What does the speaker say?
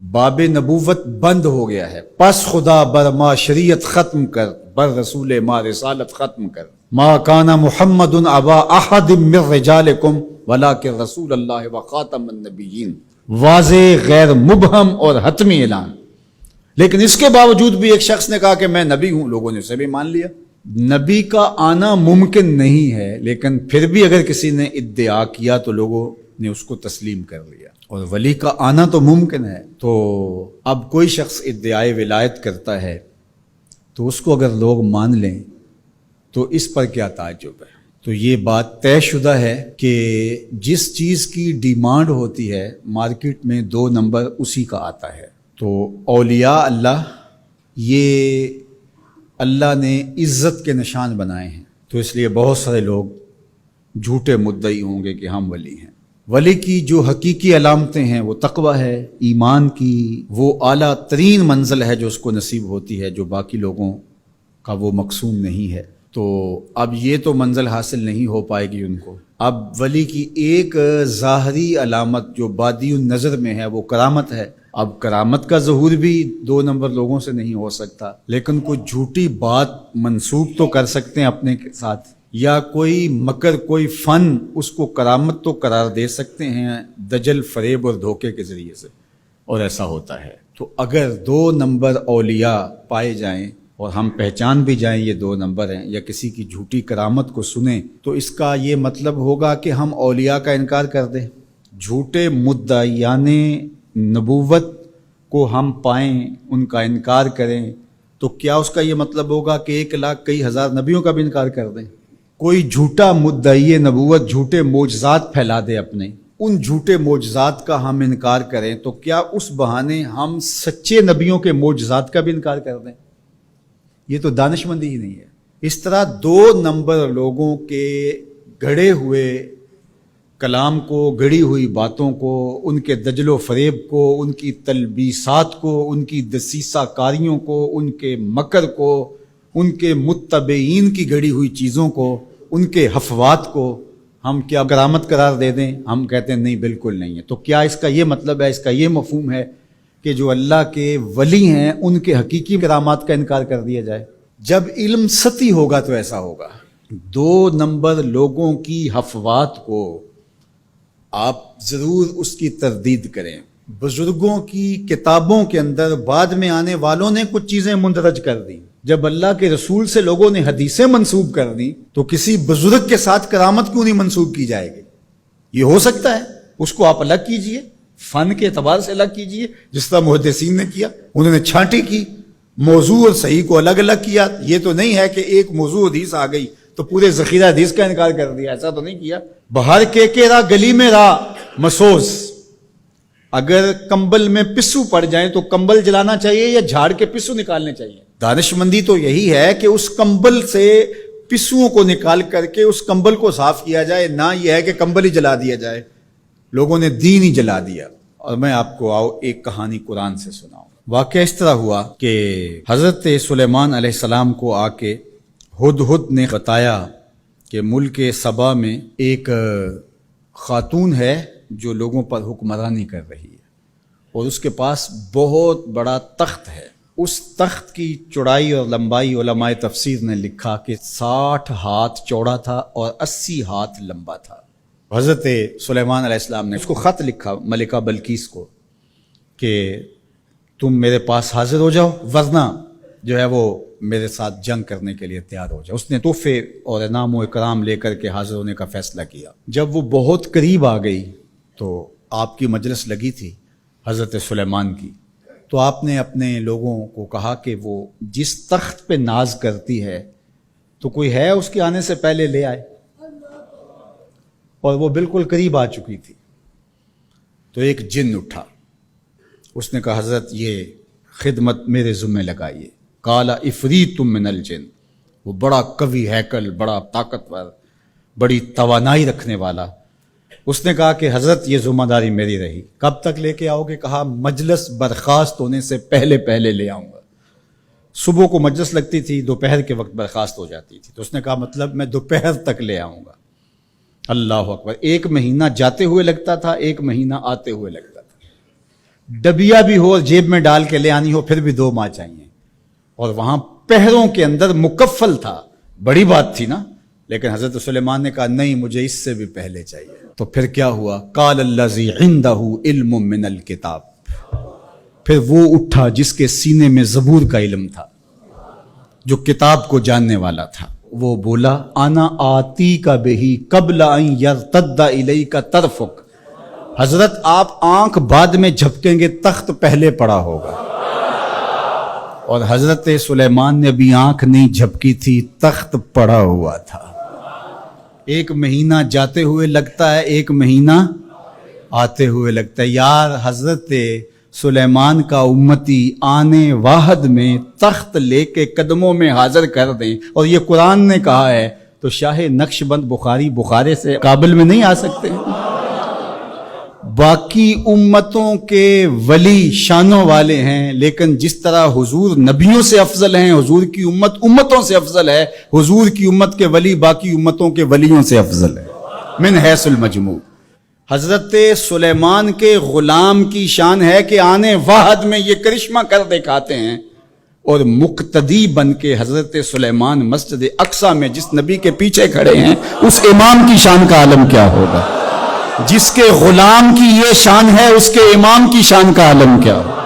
باب نبوت بند ہو گیا ہے، پس خدا بر ما شریعت ختم کر، بر رسول ما رسالت ختم کر۔ ما کان محمد ابا احد من رجالکم ولکن رسول اللہ وخاتم النبیین، واضح غیر مبہم اور حتمی اعلان۔ لیکن اس کے باوجود بھی ایک شخص نے کہا کہ میں نبی ہوں، لوگوں نے اسے بھی مان لیا۔ نبی کا آنا ممکن نہیں ہے، لیکن پھر بھی اگر کسی نے ادعا کیا تو لوگوں نے اس کو تسلیم کر لیا۔ اور ولی کا آنا تو ممکن ہے، تو اب کوئی شخص ادعائے ولایت کرتا ہے تو اس کو اگر لوگ مان لیں تو اس پر کیا تعجب ہے؟ تو یہ بات طے شدہ ہے کہ جس چیز کی ڈیمانڈ ہوتی ہے مارکیٹ میں 2 نمبر اسی کا آتا ہے۔ تو اولیاء اللہ یہ اللہ نے عزت کے نشان بنائے ہیں، تو اس لیے بہت سارے لوگ جھوٹے مدعی ہوں گے کہ ہم ولی ہیں۔ ولی کی جو حقیقی علامتیں ہیں وہ تقوی ہے، ایمان کی وہ اعلیٰ ترین منزل ہے جو اس کو نصیب ہوتی ہے، جو باقی لوگوں کا وہ مقسوم نہیں ہے۔ تو اب یہ تو منزل حاصل نہیں ہو پائے گی ان کو۔ اب ولی کی ایک ظاہری علامت جو بادی النظر میں ہے وہ کرامت ہے۔ اب کرامت کا ظہور بھی 2 نمبر لوگوں سے نہیں ہو سکتا، لیکن کوئی جھوٹی بات منسوب تو کر سکتے ہیں اپنے ساتھ، یا کوئی مکر، کوئی فن، اس کو کرامت تو قرار دے سکتے ہیں دجل، فریب اور دھوکے کے ذریعے سے، اور ایسا ہوتا ہے۔ تو اگر 2 نمبر اولیاء پائے جائیں اور ہم پہچان بھی جائیں یہ 2 نمبر ہیں، یا کسی کی جھوٹی کرامت کو سنیں، تو اس کا یہ مطلب ہوگا کہ ہم اولیاء کا انکار کر دیں۔ جھوٹے مدعیان نبوت کو ہم پائیں، ان کا انکار کریں، تو کیا اس کا یہ مطلب ہوگا کہ 1 لاکھ کئی ہزار نبیوں کا بھی انکار کر دیں؟ کوئی جھوٹا مدعی نبوت جھوٹے معجزات پھیلا دے اپنے، ان جھوٹے معجزات کا ہم انکار کریں، تو کیا اس بہانے ہم سچے نبیوں کے معجزات کا بھی انکار کر دیں؟ یہ تو دانش مندی ہی نہیں ہے۔ اس طرح 2 نمبر لوگوں کے گھڑے ہوئے کلام کو، گڑی ہوئی باتوں کو، ان کے دجل و فریب کو، ان کی تلبیسات کو، ان کی دسیسہ کاریوں کو، ان کے مکر کو، ان کے متبعین کی گڑی ہوئی چیزوں کو، ان کے حفوات کو ہم کیا کرامت قرار دے دیں؟ ہم کہتے ہیں نہیں، بالکل نہیں ہے۔ تو کیا اس کا یہ مطلب ہے، اس کا یہ مفہوم ہے کہ جو اللہ کے ولی ہیں ان کے حقیقی کرامات کا انکار کر دیا جائے؟ جب علم سطحی ہوگا تو ایسا ہوگا۔ 2 نمبر لوگوں کی حفوات کو آپ ضرور اس کی تردید کریں۔ بزرگوں کی کتابوں کے اندر بعد میں آنے والوں نے کچھ چیزیں مندرج کر دیں۔ جب اللہ کے رسول سے لوگوں نے حدیثیں منسوب کر دیں تو کسی بزرگ کے ساتھ کرامت کیوں نہیں منسوب کی جائے گی؟ یہ ہو سکتا ہے، اس کو آپ الگ کیجئے، فن کے اعتبار سے الگ کیجئے، جس طرح محدثین نے کیا، انہوں نے چھانٹی کی، موضوع اور صحیح کو الگ الگ کیا۔ یہ تو نہیں ہے کہ ایک موضوع حدیث آ گئی تو پورے ذخیرہ حدیث کا انکار کر دیا، ایسا تو نہیں کیا۔ بہار کے راہ گلی میں راہ مسوس، اگر کمبل میں پسو پڑ جائیں تو کمبل جلانا چاہیے یا جھاڑ کے پسو نکالنے چاہیے؟ دانش مندی تو یہی ہے کہ اس کمبل سے پسوؤں کو نکال کر کے اس کمبل کو صاف کیا جائے، نہ یہ ہے کہ کمبل ہی جلا دیا جائے۔ لوگوں نے دین ہی جلا دیا۔ اور میں آپ کو ایک کہانی قرآن سے سناؤں۔ واقعہ اس طرح ہوا کہ حضرت سلیمان علیہ السلام کو آ کے ہدہد نے بتایا کہ ملک سبا میں ایک خاتون ہے جو لوگوں پر حکمرانی کر رہی ہے، اور اس کے پاس بہت بڑا تخت ہے۔ اس تخت کی چوڑائی اور لمبائی علماء تفسیر نے لکھا کہ 60 ہاتھ چوڑا تھا اور 80 ہاتھ لمبا تھا۔ حضرت سلیمان علیہ السلام نے اس کو خط لکھا ملکہ بلقیس کو کہ تم میرے پاس حاضر ہو جاؤ، ورنہ جو ہے وہ میرے ساتھ جنگ کرنے کے لیے تیار ہو جاؤ۔ اس نے تحفے اور انعام و اکرام لے کر کے حاضر ہونے کا فیصلہ کیا۔ جب وہ بہت قریب آ گئی تو آپ کی مجلس لگی تھی حضرت سلیمان کی، تو آپ نے اپنے لوگوں کو کہا کہ وہ جس تخت پہ ناز کرتی ہے تو کوئی ہے اس کے آنے سے پہلے لے آئے، اور وہ بالکل قریب آ چکی تھی۔ تو ایک جن اٹھا، اس نے کہا حضرت یہ خدمت میرے ذمہ لگائیے۔ قال عفریت من الجن، وہ بڑا قوی ہیکل، بڑا طاقتور، بڑی توانائی رکھنے والا، اس نے کہا کہ حضرت یہ ذمہ داری میری رہی، کب تک لے کے آؤ گے؟ کہا مجلس برخاست ہونے سے پہلے لے آؤں گا۔ صبح کو مجلس لگتی تھی، دوپہر کے وقت برخاست ہو جاتی تھی، تو اس نے کہا مطلب میں دوپہر تک لے آؤں گا۔ اللہ اکبر! 1 مہینہ جاتے ہوئے لگتا تھا، 1 مہینہ آتے ہوئے لگتا تھا۔ ڈبیا بھی ہو اور جیب میں ڈال کے لے آنی ہو پھر بھی 2 ماہ چاہیے. اور وہاں پہروں کے اندر مکفل تھا. بڑی بات تھی نا. لیکن حضرت سلیمان نے کہا نہیں مجھے اس سے بھی پہلے چاہیے. تو پھر کیا ہوا؟ قال الذی عندہ علم من الکتاب. پھر وہ اٹھا جس کے سینے میں زبور کا علم تھا، جو کتاب کو جاننے والا تھا. وہ بولا انا آتی کا بہی قبل ان یرتد الیک طرفک. حضرت آپ آنکھ بعد میں جھپکیں گے، تخت پہلے پڑا ہوگا. اور حضرت سلیمان نے بھی آنکھ نہیں جھپکی تھی، تخت پڑا ہوا تھا. 1 مہینہ جاتے ہوئے لگتا ہے، 1 مہینہ آتے ہوئے لگتا ہے. یار حضرت سلیمان کا امتی آنے واحد میں تخت لے کے قدموں میں حاضر کر دیں، اور یہ قرآن نے کہا ہے، تو شاہ نقش بند بخارے سے قابل میں نہیں آ سکتے. باقی امتوں کے ولی شانوں والے ہیں، لیکن جس طرح حضور نبیوں سے افضل ہیں، حضور کی امت امتوں سے افضل ہے، حضور کی امت کے ولی باقی امتوں کے ولیوں سے افضل ہے من حیث المجموع. حضرت سلیمان کے غلام کی شان ہے کہ آنے واحد میں یہ کرشمہ کر دکھاتے ہیں، اور مقتدی بن کے حضرت سلیمان مسجد اقصی میں جس نبی کے پیچھے کھڑے ہیں، اس امام کی شان کا عالم کیا ہوگا؟ جس کے غلام کی یہ شان ہے، اس کے امام کی شان کا عالم کیا ہوگا؟